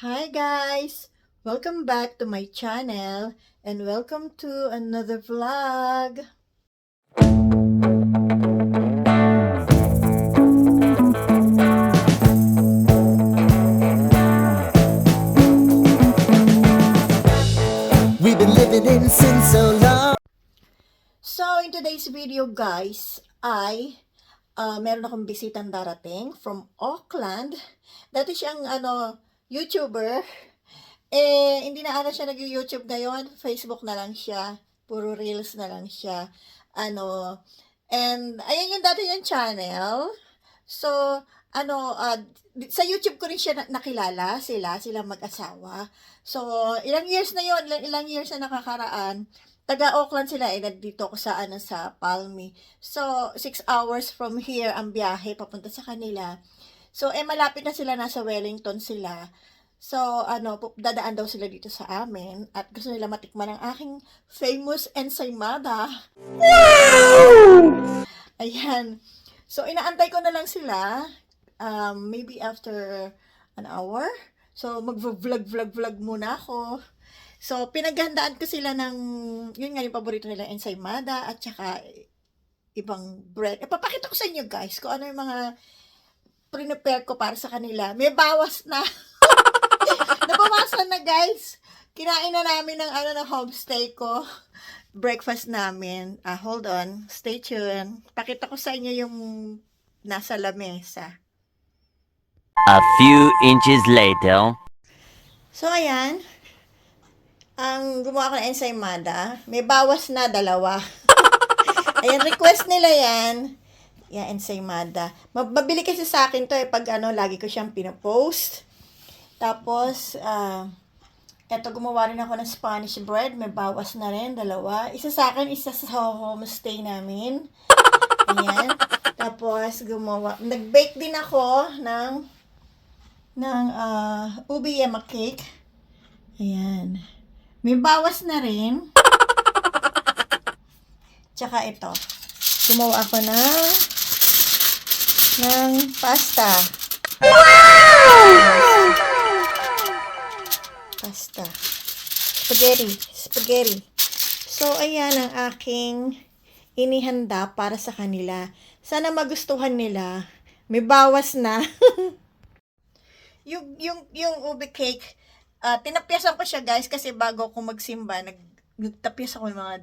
Hi guys! Welcome back to my channel and welcome to another vlog. We've been living in sin so long. So in today's video guys meron akong bisitang darating from Auckland. Dati siyang YouTuber. Hindi na siya nag-YouTube ngayon. Facebook na lang siya. Puro Reels na lang siya. And ayan yung dati yung channel. So, sa YouTube ko rin siya nakilala, sila mag-asawa. So, ilang years na yon, ilang years na nakakaraan. Taga Auckland sila, nandito ako sa sa Palmy. So, 6 hours from here ang biyahe papunta sa kanila. So, malapit na sila, nasa Wellington sila. So, dadaan daw sila dito sa amin at gusto nila matikman ang aking famous ensaymada. Wow! Ayan. So, inaantay ko na lang sila, maybe after an hour. So, mag-vlog muna ako. So, pinaghandaan ko sila ng, yun nga yung paborito nila, ensaymada at saka ibang bread. Papakita ko sa inyo guys kung ano yung mga prepare ko para sa kanila. May bawas na. Nabawasan na guys. Kinain na namin ng ng homestay ko. Breakfast namin. Hold on. Stay tuned. Pakita ko sa inyo yung nasa lamesa. A few inches later. So, ayan. Ang gumawa ko ng ensaymada. May bawas na, 2. Ayan, request nila yan. Yan, ensaymada. Mabili kasi sa akin to pag lagi ko siyang pinapost. Tapos, eto gumawa rin ako ng Spanish bread. May bawas na rin, 2. Isa sa akin, isa sa homestay namin. Ayan. Tapos, nag-bake din ako ng ubi yema cake. Ayan. May bawas na rin. Tsaka ito. Gumawa ako ng pasta. Wow! Pasta. Spaghetti. So, ayan ang aking inihanda para sa kanila. Sana magustuhan nila. May bawas na. yung ubi cake, tinapyasan ko siya guys kasi bago ako magsimba, nagtapyas ako ng mga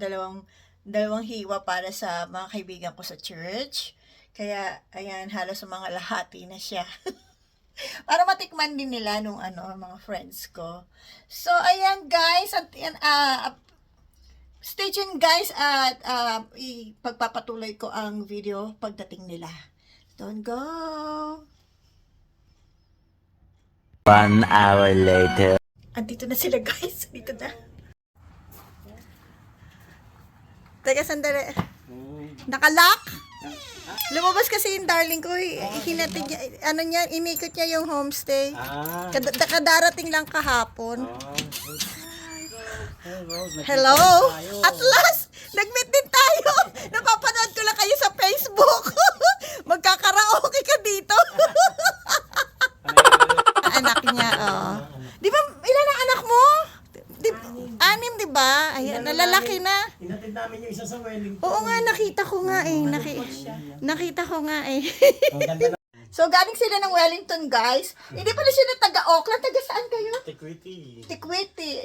dalawang hiwa para sa mga kaibigan ko sa church. Kaya, ayan, halos sa mga lahati na siya. Para matikman din nila nung mga friends ko. So, ayan guys, stay tuned guys at ipagpapatuloy ko ang video pagdating nila. Don't go! 1 hour later. Andito na sila guys. Dito na. Teka, sandali. Nakalock? Lumabas kasi yung darling ko. Hinatid niya, inikot niya yung homestay. Kadarating lang kahapon. Hello? At last, nag-meet din tayo. Napapanood ko lang kayo sa Facebook. Magkakaraoke ka dito. Anak niya, Di ba, ilan ang anak mo? 6, di ba? Ayan, nalalaki na. Inatid namin yung isa sa Wellington. Oo nga, nakita ko nga eh. Nakita ko nga eh. So, galing sila ng Wellington, guys. Hindi pala sila taga-Auckland. Taga saan kayo? Tikwiti.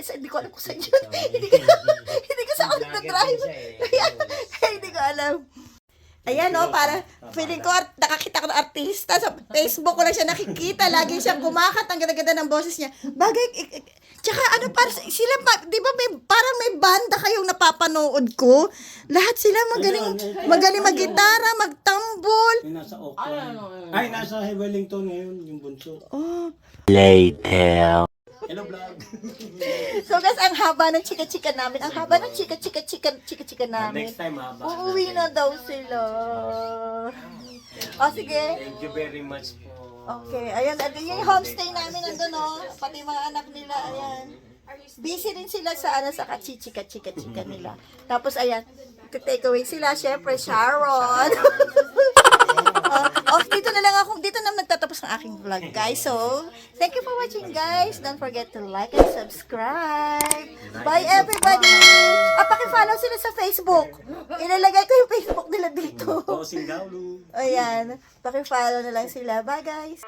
Hindi ko alam kung saan yun. Hindi ko sa Auckland na-drive. Hindi ko alam. Ayan, para feeling ko nakakita ko ng artista. Sa Facebook ko lang siya nakikita. Lagi siyang kumakat. Ang ganda-ganda ng boses niya. Bagay, tsaka para sila, di ba parang may banda kayong napapanood ko? Lahat sila magaling mag-gitara, magtambol. Nasa Auckland. Ay, nasa Wellington ngayon, yung bunso. Oh. Later. Hello, vlog. So guys, ang haba ng chika-chika namin. Ang haba ng chika-chika namin. Next time, haba. Uuwi na daw sila. Sige. Thank you very much po. Okay, ayan. Yung homestay namin nandun, pati mga anak nila, ayan. Busy din sila sa sa kachichika nila. Tapos, ayan, take away sila, syempre, Sharon. dito na nagtatapos ang aking vlog, guys. So, thank you for watching, guys. Don't forget to like and subscribe. Bye, everybody! Paki-follow sila sa Facebook. Ilalagay ko yung Facebook nila dito. Tosing Gaulo. Ayan. Paki-follow na lang sila. Bye, guys!